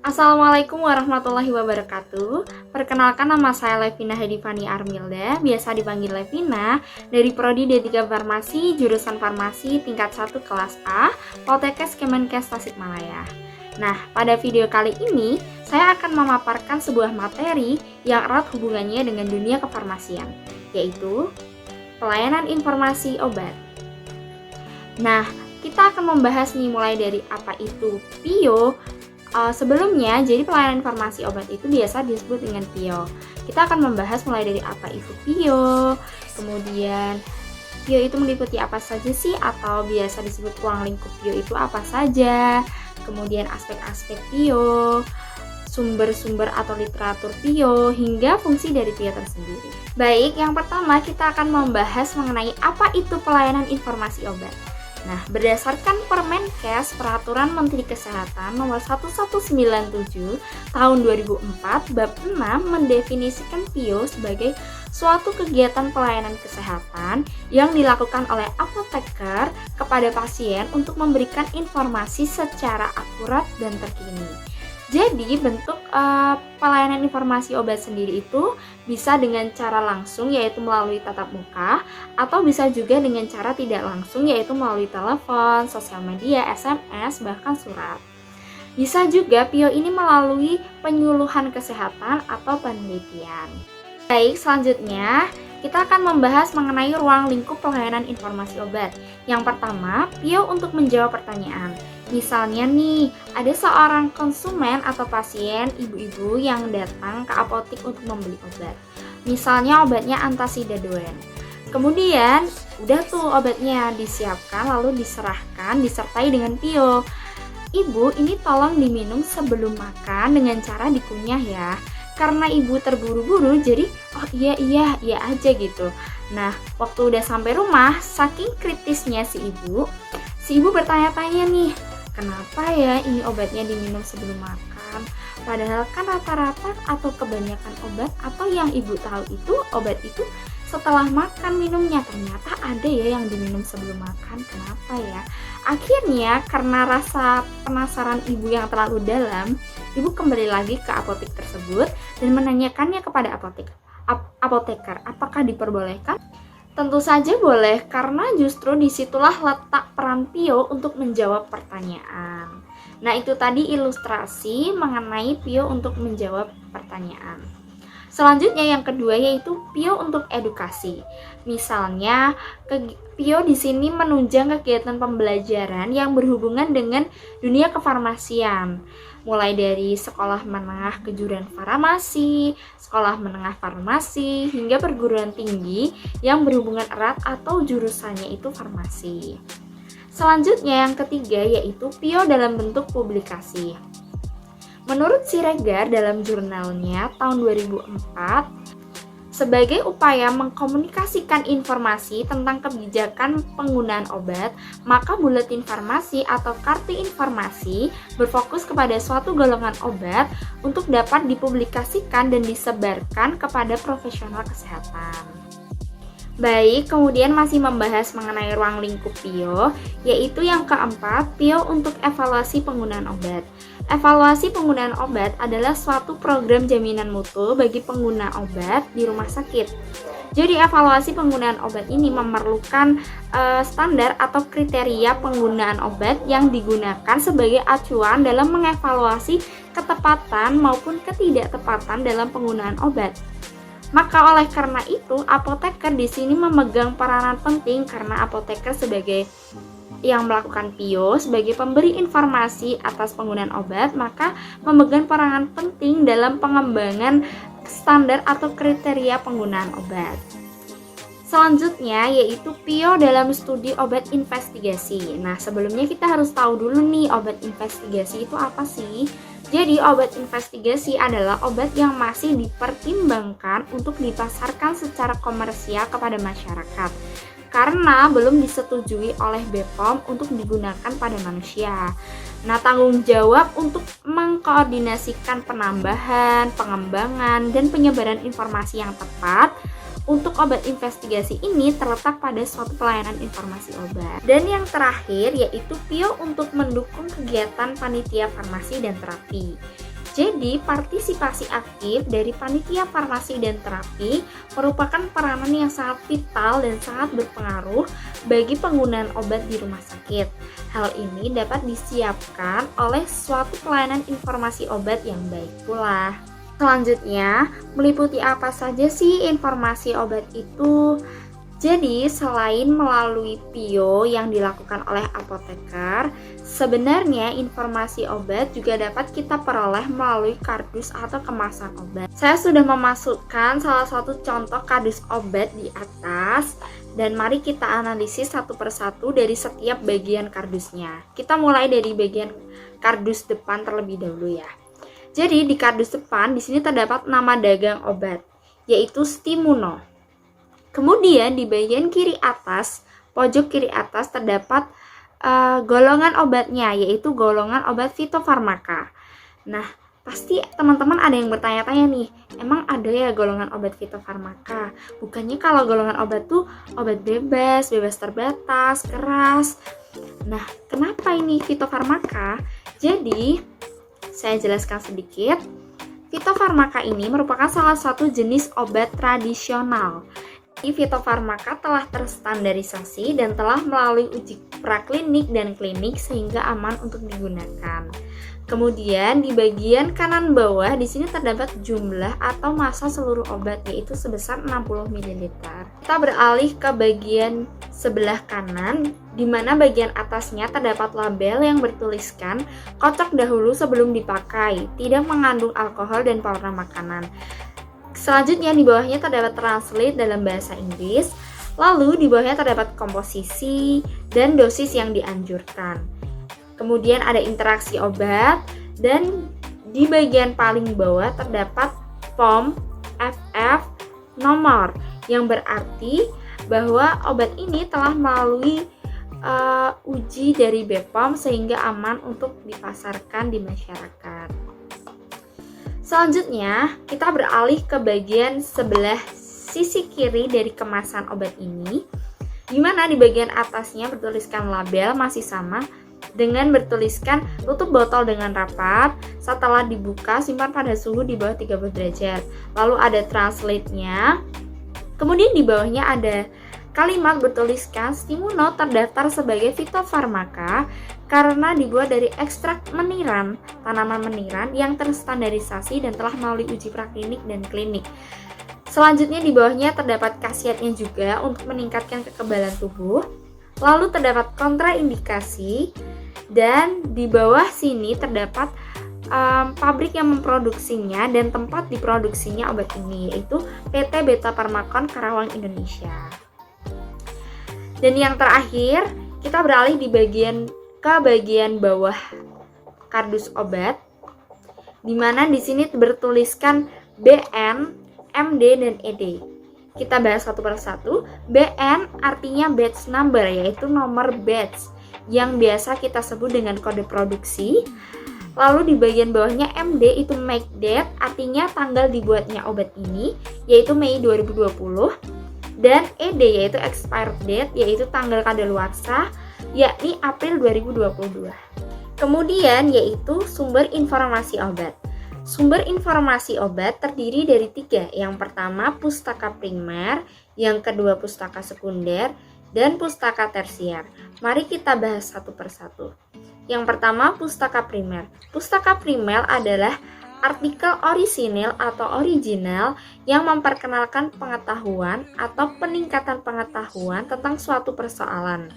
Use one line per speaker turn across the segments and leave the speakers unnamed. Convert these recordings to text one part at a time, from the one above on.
Assalamualaikum warahmatullahi wabarakatuh. Perkenalkan, nama saya Levina Hedifani Armilda, biasa dipanggil Levina, dari Prodi D3 Farmasi, jurusan Farmasi tingkat 1 kelas A, Poltekkes Kemenkes Tasikmalaya. Nah, pada video kali ini, saya akan memaparkan sebuah materi yang erat hubungannya dengan dunia kefarmasian, yaitu pelayanan informasi obat. Nah, kita akan membahas nih mulai dari apa itu PIO. Sebelumnya, jadi pelayanan informasi obat itu biasa disebut dengan PIO. Kita akan membahas mulai dari apa itu PIO, kemudian PIO itu meliputi apa saja sih, atau biasa disebut ruang lingkup PIO itu apa saja, kemudian aspek-aspek PIO, sumber-sumber atau literatur PIO, hingga fungsi dari PIO tersendiri. Baik, yang pertama kita akan membahas mengenai apa itu pelayanan informasi obat. Nah, berdasarkan Permenkes Peraturan Menteri Kesehatan Nomor 1197 Tahun 2004 Bab 6 mendefinisikan PIO sebagai suatu kegiatan pelayanan kesehatan yang dilakukan oleh apoteker kepada pasien untuk memberikan informasi secara akurat dan terkini. Jadi bentuk pelayanan informasi obat sendiri itu bisa dengan cara langsung, yaitu melalui tatap muka, atau bisa juga dengan cara tidak langsung, yaitu melalui telepon, sosial media, SMS, bahkan surat. Bisa juga PIO ini melalui penyuluhan kesehatan atau penelitian. Baik, selanjutnya kita akan membahas mengenai ruang lingkup pelayanan informasi obat. Yang pertama, PIO untuk menjawab pertanyaan. Misalnya nih, ada seorang konsumen atau pasien ibu-ibu yang datang ke apotik untuk membeli obat. Misalnya obatnya Antasida Doen. Kemudian, udah tuh obatnya disiapkan lalu diserahkan disertai dengan PIO. Ibu, ini tolong diminum sebelum makan dengan cara dikunyah ya. Karena ibu terburu-buru, jadi oh iya aja gitu. Nah, waktu udah sampai rumah, saking kritisnya si ibu bertanya-tanya nih, kenapa ya ini obatnya diminum sebelum makan? Padahal kan rata-rata atau kebanyakan obat atau yang ibu tahu itu obat itu setelah makan minumnya, ternyata ada ya yang diminum sebelum makan. Kenapa ya? Akhirnya karena rasa penasaran ibu yang terlalu dalam, ibu kembali lagi ke apotek tersebut dan menanyakannya kepada apoteker, apakah diperbolehkan? Tentu saja boleh, karena justru disitulah letak peran PIO untuk menjawab pertanyaan. Nah, itu tadi ilustrasi mengenai PIO untuk menjawab pertanyaan. Selanjutnya yang kedua yaitu PIO untuk edukasi. Misalnya, PIO di sini menunjang kegiatan pembelajaran yang berhubungan dengan dunia kefarmasian. Mulai dari sekolah menengah kejuruan farmasi, sekolah menengah farmasi, hingga perguruan tinggi yang berhubungan erat atau jurusannya itu farmasi. Selanjutnya yang ketiga yaitu PIO dalam bentuk publikasi. Menurut Siregar dalam jurnalnya tahun 2004, sebagai upaya mengkomunikasikan informasi tentang kebijakan penggunaan obat, maka buletin farmasi atau kartu informasi berfokus kepada suatu golongan obat untuk dapat dipublikasikan dan disebarkan kepada profesional kesehatan. Baik, kemudian masih membahas mengenai ruang lingkup PIO, yaitu yang keempat, PIO untuk evaluasi penggunaan obat. Evaluasi penggunaan obat adalah suatu program jaminan mutu bagi pengguna obat di rumah sakit. Jadi evaluasi penggunaan obat ini memerlukan standar atau kriteria penggunaan obat yang digunakan sebagai acuan dalam mengevaluasi ketepatan maupun ketidaktepatan dalam penggunaan obat. Maka oleh karena itu, apoteker di sini memegang peranan penting karena apoteker sebagai yang melakukan PIO sebagai pemberi informasi atas penggunaan obat, maka memegang peranan penting dalam pengembangan standar atau kriteria penggunaan obat. Selanjutnya yaitu PIO dalam studi obat investigasi. Nah, sebelumnya kita harus tahu dulu nih obat investigasi itu apa sih? Jadi obat investigasi adalah obat yang masih dipertimbangkan untuk dipasarkan secara komersial kepada masyarakat karena belum disetujui oleh BPOM untuk digunakan pada manusia. Nah, tanggung jawab untuk mengkoordinasikan penambahan, pengembangan, dan penyebaran informasi yang tepat untuk obat investigasi ini terletak pada suatu pelayanan informasi obat. Dan yang terakhir yaitu PIO untuk mendukung kegiatan panitia farmasi dan terapi. Jadi, partisipasi aktif dari panitia farmasi dan terapi merupakan peranan yang sangat vital dan sangat berpengaruh bagi penggunaan obat di rumah sakit. Hal ini dapat disiapkan oleh suatu pelayanan informasi obat yang baik pula. Selanjutnya, meliputi apa saja sih informasi obat itu? Jadi, selain melalui PIO yang dilakukan oleh apoteker, sebenarnya informasi obat juga dapat kita peroleh melalui kardus atau kemasan obat. Saya sudah memasukkan salah satu contoh kardus obat di atas, dan mari kita analisis satu persatu dari setiap bagian kardusnya. Kita mulai dari bagian kardus depan terlebih dahulu ya. Jadi di kardus depan di sini terdapat nama dagang obat, yaitu Stimuno. Kemudian di bagian kiri atas, pojok kiri atas terdapat golongan obatnya, yaitu golongan obat fitofarmaka. Nah, pasti teman-teman ada yang bertanya-tanya nih, emang ada ya golongan obat fitofarmaka? Bukannya kalau golongan obat tuh obat bebas terbatas, keras. Nah, kenapa ini fitofarmaka? Jadi, saya jelaskan sedikit. Fitofarmaka ini merupakan salah satu jenis obat tradisional. Fitofarmaka telah terstandarisasi dan telah melalui uji praklinik dan klinik sehingga aman untuk digunakan. Kemudian di bagian kanan bawah di sini terdapat jumlah atau massa seluruh obat, yaitu sebesar 60 ml. Kita beralih ke bagian sebelah kanan, di mana bagian atasnya terdapat label yang bertuliskan kocok dahulu sebelum dipakai, tidak mengandung alkohol dan pewarna makanan. Selanjutnya di bawahnya terdapat translate dalam bahasa Inggris, lalu di bawahnya terdapat komposisi dan dosis yang dianjurkan. Kemudian ada interaksi obat, dan di bagian paling bawah terdapat POM FF nomor, yang berarti bahwa obat ini telah melalui uji dari BPOM sehingga aman untuk dipasarkan di masyarakat. Selanjutnya, kita beralih ke bagian sebelah sisi kiri dari kemasan obat ini, di mana di bagian atasnya bertuliskan label masih sama dengan bertuliskan tutup botol dengan rapat, setelah dibuka simpan pada suhu di bawah 30 derajat. Lalu ada translate-nya. Kemudian di bawahnya ada kalimat bertuliskan Stimuno terdaftar sebagai fitofarmaka karena dibuat dari ekstrak meniran, tanaman meniran yang terstandarisasi dan telah melalui uji praklinik dan klinik. Selanjutnya di bawahnya terdapat khasiatnya juga untuk meningkatkan kekebalan tubuh. Lalu terdapat kontraindikasi, dan di bawah sini terdapat pabrik yang memproduksinya dan tempat diproduksinya obat ini, yaitu PT Beta Pharmacon Karawang, Indonesia. Dan yang terakhir, kita beralih ke bagian bawah kardus obat, di mana di sini bertuliskan BN, MD, dan ED. Kita bahas satu persatu. BN artinya batch number, yaitu nomor batch yang biasa kita sebut dengan kode produksi. Lalu di bagian bawahnya MD itu make date, artinya tanggal dibuatnya obat ini, yaitu Mei 2020. Dan ED yaitu expired date, yaitu tanggal kadaluarsa, yakni April 2022. Kemudian yaitu sumber informasi obat. Sumber informasi obat terdiri dari 3. Yang pertama pustaka primer, yang kedua pustaka sekunder, dan pustaka tersier. Mari kita bahas satu persatu. Yang pertama pustaka primer. Pustaka primer adalah artikel original yang memperkenalkan pengetahuan atau peningkatan pengetahuan tentang suatu persoalan.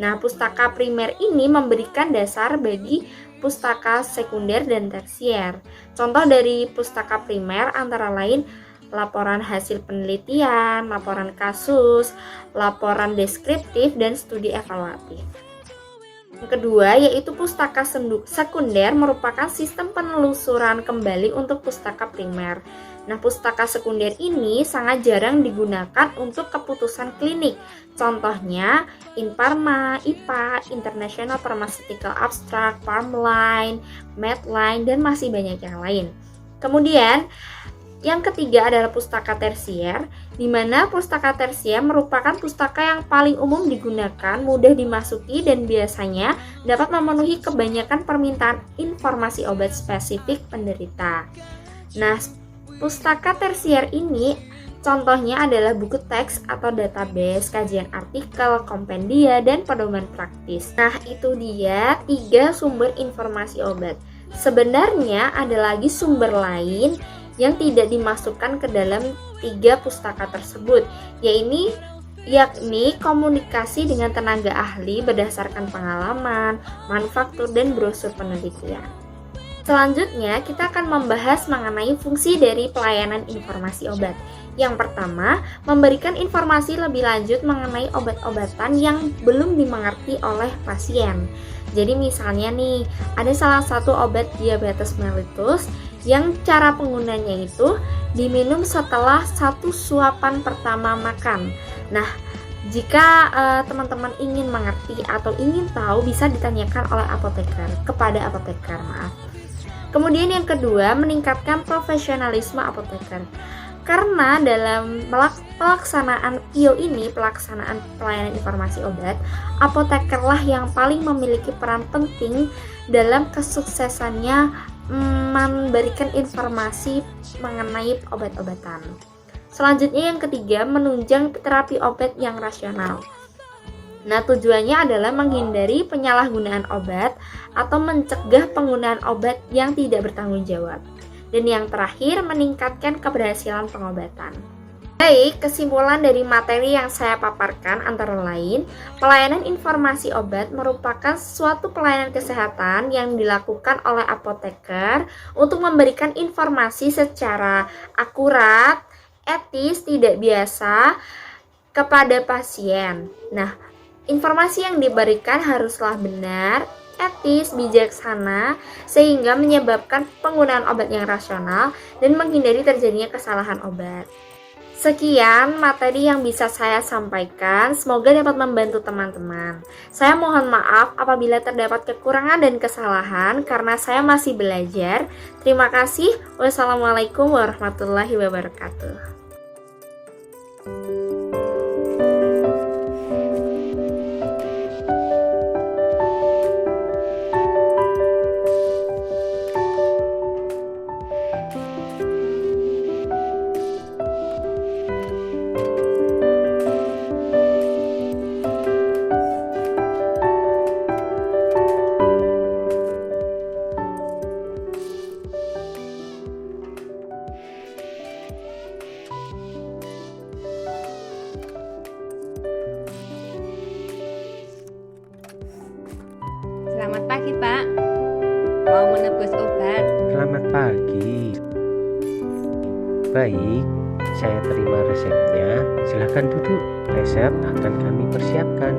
Nah, pustaka primer ini memberikan dasar bagi pustaka sekunder dan tersier. Contoh dari pustaka primer antara lain laporan hasil penelitian, laporan kasus, laporan deskriptif, dan studi evaluatif. Yang kedua yaitu pustaka sekunder merupakan sistem penelusuran kembali untuk pustaka primer. Nah, pustaka sekunder ini sangat jarang digunakan untuk keputusan klinik. Contohnya Inpharma, IPA, International Pharmaceutical Abstract, Pharmline, Medline, dan masih banyak yang lain. Kemudian yang ketiga adalah pustaka tersier, di mana pustaka tersier merupakan pustaka yang paling umum digunakan, mudah dimasuki, dan biasanya dapat memenuhi kebanyakan permintaan informasi obat spesifik penderita. Nah, pustaka tersier ini contohnya adalah buku teks atau database, kajian artikel, kompendia, dan pedoman praktis. Nah, itu dia 3 sumber informasi obat. Sebenarnya ada lagi sumber lain yang tidak dimasukkan ke dalam 3 pustaka tersebut, yakni komunikasi dengan tenaga ahli berdasarkan pengalaman, manufaktur, dan brosur penelitian. Selanjutnya, kita akan membahas mengenai fungsi dari pelayanan informasi obat. Yang pertama, memberikan informasi lebih lanjut mengenai obat-obatan yang belum dimengerti oleh pasien. Jadi misalnya nih, ada salah satu obat diabetes mellitus yang cara penggunanya itu diminum setelah 1 suapan pertama makan. Nah, jika teman-teman ingin mengerti atau ingin tahu, bisa ditanyakan oleh kepada apoteker. Kemudian yang kedua, meningkatkan profesionalisme apoteker. Karena dalam pelaksanaan PIO ini, pelaksanaan pelayanan informasi obat, apotekerlah yang paling memiliki peran penting dalam kesuksesannya memberikan informasi mengenai obat-obatan. Selanjutnya yang ketiga, menunjang terapi obat yang rasional. Nah, tujuannya adalah menghindari penyalahgunaan obat atau mencegah penggunaan obat yang tidak bertanggung jawab. Dan yang terakhir, meningkatkan keberhasilan pengobatan. Baik, kesimpulan dari materi yang saya paparkan antara lain, pelayanan informasi obat merupakan suatu pelayanan kesehatan yang dilakukan oleh apoteker untuk memberikan informasi secara akurat, etis, tidak biasa kepada pasien. Nah, informasi yang diberikan haruslah benar, etis, bijaksana, sehingga menyebabkan penggunaan obat yang rasional dan menghindari terjadinya kesalahan obat. Sekian materi yang bisa saya sampaikan, semoga dapat membantu teman-teman. Saya mohon maaf apabila terdapat kekurangan dan kesalahan karena saya masih belajar. Terima kasih. Wassalamualaikum warahmatullahi wabarakatuh.
Selamat pagi, Pak. Mau menebus obat?
Selamat pagi. Baik, saya terima resepnya. Silahkan duduk. Resep akan kami persiapkan.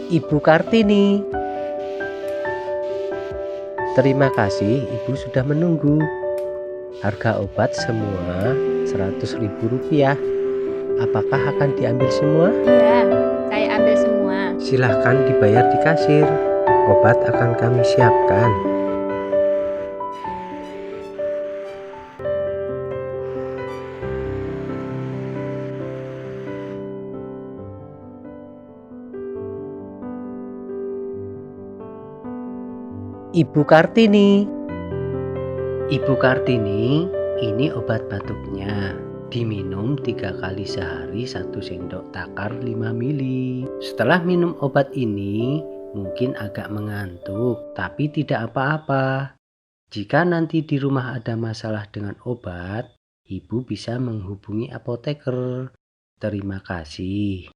Ibu Kartini. Terima kasih Ibu sudah menunggu. Harga obat semua Rp100.000. Apakah akan diambil semua?
Ya, saya ambil semua.
Silahkan dibayar di kasir. Obat akan kami siapkan. Ibu Kartini. Ibu Kartini, ini obat batuknya. Diminum 3 kali sehari 1 sendok takar 5 mili. Setelah minum obat ini, mungkin agak mengantuk, tapi tidak apa-apa. Jika nanti di rumah ada masalah dengan obat, Ibu bisa menghubungi apoteker. Terima kasih.